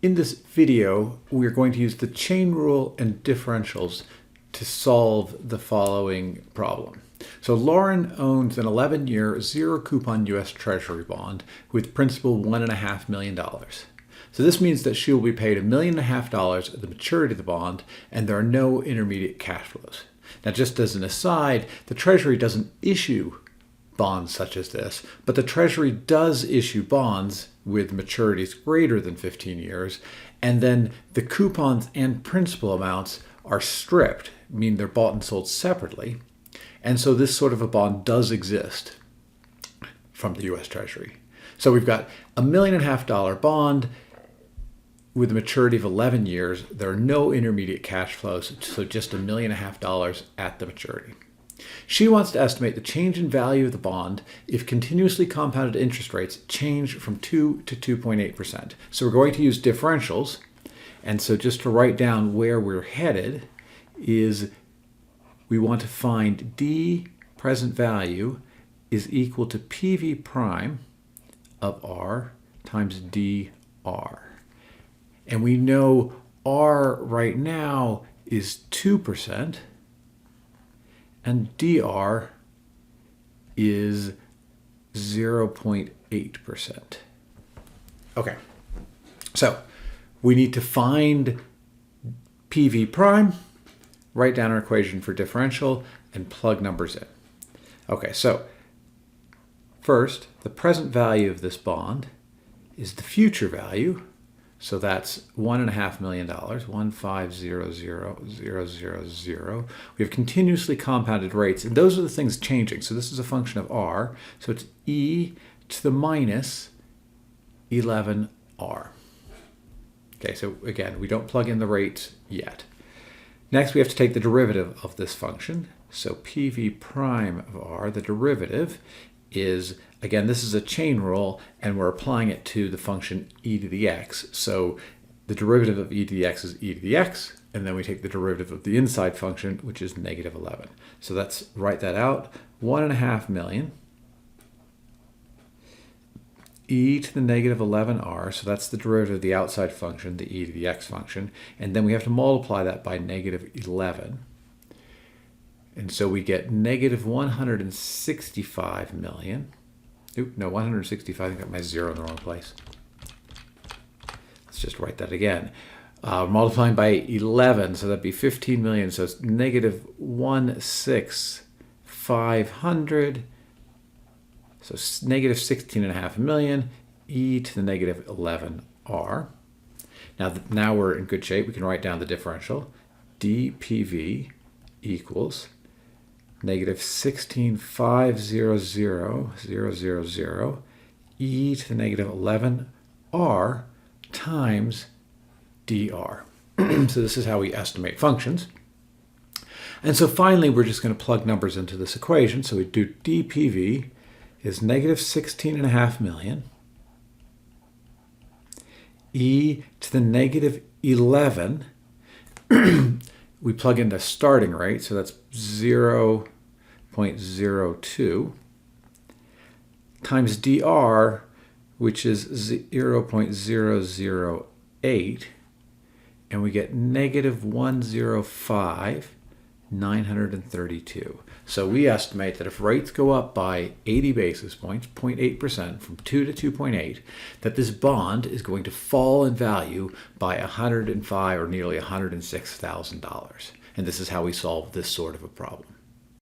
In this video, we are going to use the chain rule and differentials to solve the following problem. So Lauren owns an 11-year zero-coupon U.S. Treasury bond with principal $1.5 million. So this means that she will be paid $1.5 million at the maturity of the bond, and there are no intermediate cash flows. Now, just as an aside, the Treasury doesn't issue bonds such as this, but the Treasury does issue bonds with maturities greater than 15 years, and then the coupons and principal amounts are stripped, meaning they're bought and sold separately. And so this sort of a bond does exist from the U.S. Treasury. So we've got a $1.5 million bond with a maturity of 11 years. There are no intermediate cash flows, so just $1.5 million at the maturity. She wants to estimate the change in value of the bond if continuously compounded interest rates change from 2 to 2.8%. So we're going to use differentials. And so just to write down where we're headed is we want to find D present value is equal to PV prime of R times dr. And we know R right now is 2%. And dr is 0.8%. Okay, so we need to find PV prime, write down our equation for differential, and plug numbers in. Okay, so first, the present value of this bond is the future value. So that's $1.5 million, 1500000. We have continuously compounded rates, and those are the things changing. So this is a function of R. So it's e to the minus 11r. Okay, so again, we don't plug in the rates yet. Next, we have to take the derivative of this function. So PV prime of R, the derivative is, again, this is a chain rule, and we're applying it to the function e to the x. So the derivative of e to the x is e to the x, and then we take the derivative of the inside function, which is negative 11. So let's write that out. 1.5 million e to the negative 11r, so that's the derivative of the outside function, the e to the x function, and then we have to multiply that by negative 11. And so we get negative 165 million. Oop, no, 165, I got my zero in the wrong place. Let's just write that again. Multiplying by 11, so that'd be 15 million, so it's negative 16500. So negative 16.5 million, e to the negative 11r. Now we're in good shape. We can write down the differential. dPV equals negative 16,500,000 e to the negative 11r times dr. So this is how we estimate functions. And so finally, we're just going to plug numbers into this equation. So we do dPV is negative 16.5 million e to the negative 11. We plug in the starting rate, so that's 0.02 times dr, which is 0.008, and we get negative 105,932. So we estimate that if rates go up by 80 basis points, 0.8%, from 2 to 2.8, that this bond is going to fall in value by $105,000 or nearly $106,000. And this is how we solve this sort of a problem.